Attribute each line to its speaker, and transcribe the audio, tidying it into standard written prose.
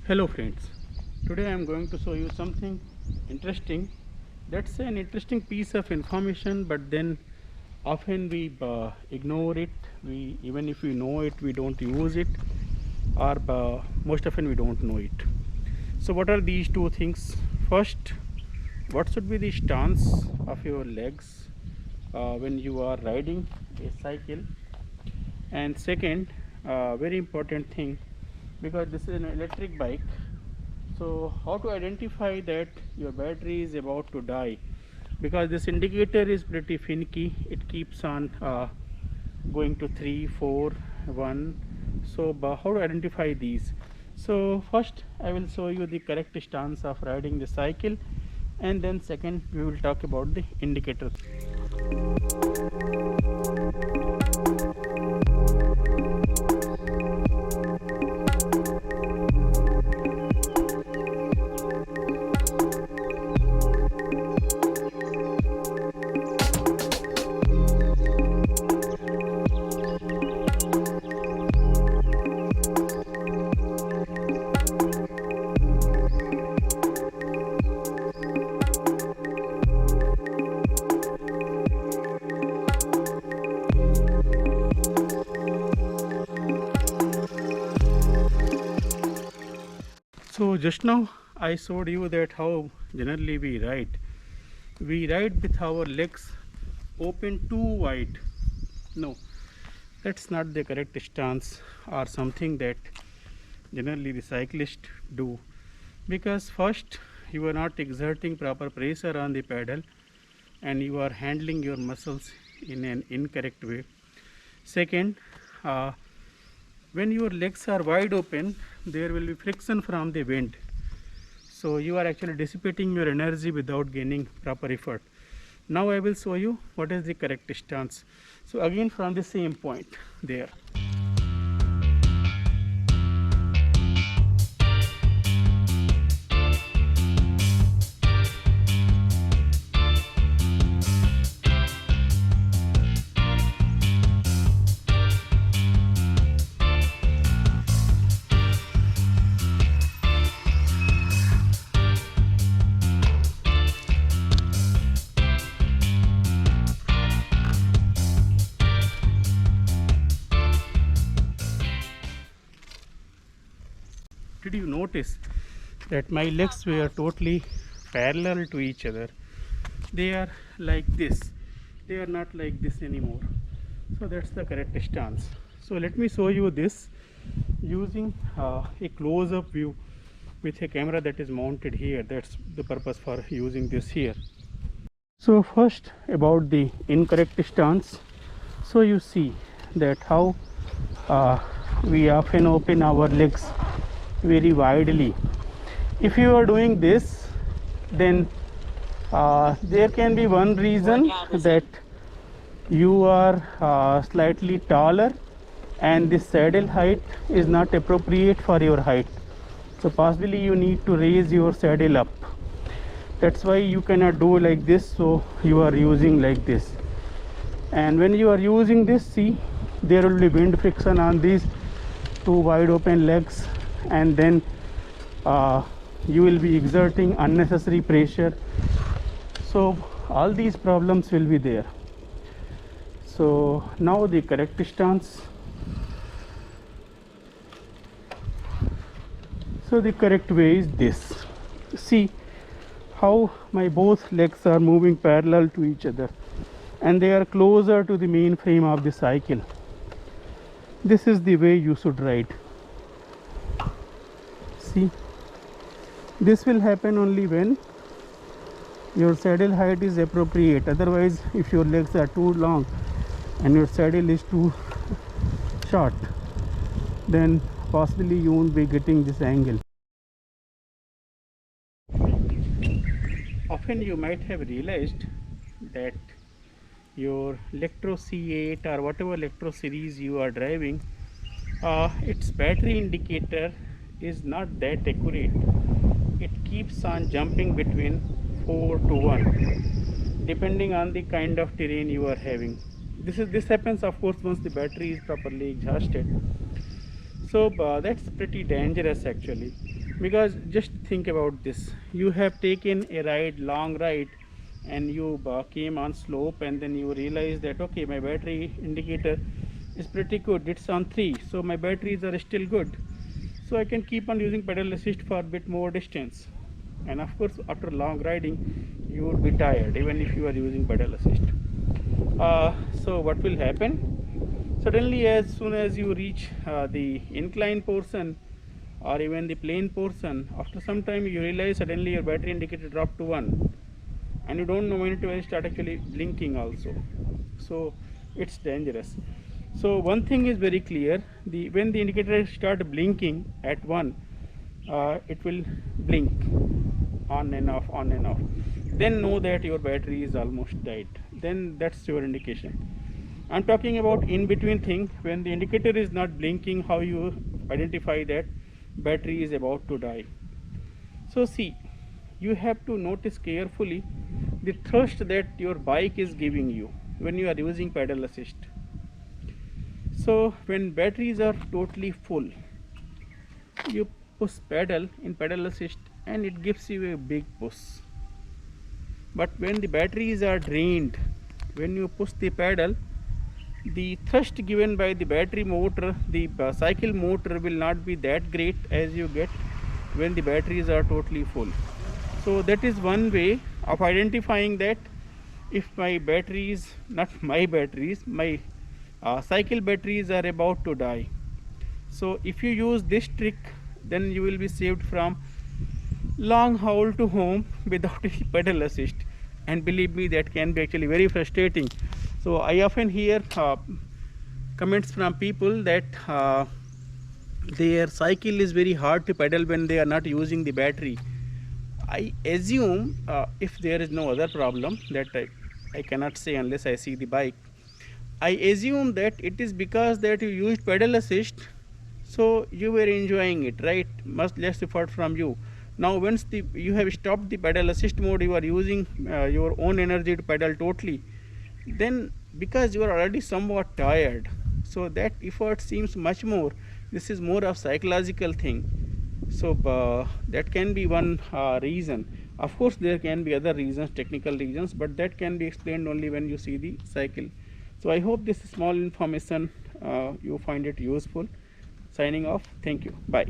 Speaker 1: Hello friends, today I am going to show you something interesting. That's an interesting piece of information, but then often we ignore it. We, even if we know it, we don't use it, or most often we don't know it. So what are these two things? First, what should be the stance of your legs when you are riding a cycle? And second, very important thing, because this is an electric bike, so how to identify that your battery is about to die, because this indicator is pretty finicky. It keeps on going to 3 4 1. So how to identify these? So first I will show you the correct stance of riding the cycle, and then second we will talk about the indicators. So just now I showed you that how generally we ride. We ride with our legs open too wide. No, that's not the correct stance, or something that generally the cyclists do, because first you are not exerting proper pressure on the pedal and you are handling your muscles in an incorrect way. Second, uh, when your legs are wide open, there will be friction from the wind, so you are actually dissipating your energy without gaining proper effort. Now I will show you what is the correct stance. So again from the same point there. Did you notice that my legs were totally parallel to each other? They are like this, they are not like this anymore. So that's the correct stance. So let me show you this using a close-up view with a camera that is mounted here. That's the purpose for using this here. So first about the incorrect stance. So you see that how we often open our legs very widely. If you are doing this, then there can be one reason that you are slightly taller and the saddle height is not appropriate for your height, so possibly you need to raise your saddle up. That's why you cannot do like this, so you are using like this. And when you are using this, see, there will be wind friction on these two wide open legs, and then you will be exerting unnecessary pressure. So all these problems will be there. So now the correct stance. So the correct way is this. See how my both legs are moving parallel to each other and they are closer to the main frame of the cycle. This is the way you should ride. See, this will happen only when your saddle height is appropriate. Otherwise, if your legs are too long and your saddle is too short, then possibly you won't be getting this angle. Often you might have realized that your Electro C8 or whatever Electro series you are driving, its battery indicator is not that accurate. It keeps on jumping between 4 to 1 depending on the kind of terrain you are having. This happens of course once the battery is properly exhausted. So that's pretty dangerous actually. Because just think about this, you have taken a ride, long ride, and you came on slope, and then you realize that okay, my battery indicator is pretty good, it's on 3, so my batteries are still good, so I can keep on using pedal assist for a bit more distance. And of course after long riding you would be tired even if you are using pedal assist. So what will happen, suddenly as soon as you reach the incline portion or even the plane portion, after some time you realize suddenly your battery indicator dropped to 1, and you don't know when it will start actually blinking also. So it's dangerous. So one thing is very clear, the when the indicator start blinking at 1, it will blink on and off, on and off, then know that your battery is almost died, then that's your indication. I'm talking about in between thing, when the indicator is not blinking, how you identify that battery is about to die. So see, you have to notice carefully the thrust that your bike is giving you when you are using pedal assist. So when batteries are totally full, you push pedal in pedal assist and it gives you a big push. But when the batteries are drained, when you push the pedal, the thrust given by the battery motor, the cycle motor will not be that great as you get when the batteries are totally full. So that is one way of identifying that if my batteries, not my batteries, my cycle batteries are about to die. So if you use this trick, then you will be saved from long haul to home without any pedal assist, and believe me, that can be actually very frustrating. So I often hear comments from people that their cycle is very hard to pedal when they are not using the battery. I assume if there is no other problem that I cannot say unless I see the bike, I assume that it is because that you used pedal assist, so you were enjoying it, right? Much less effort from you. Now once you have stopped the pedal assist mode, you are using your own energy to pedal totally, then because you are already somewhat tired, so that effort seems much more. This is more of psychological thing. So that can be one reason. Of course there can be other reasons, technical reasons, but that can be explained only when you see the cycle. So I hope this small information you find it useful. Signing off, thank you, bye.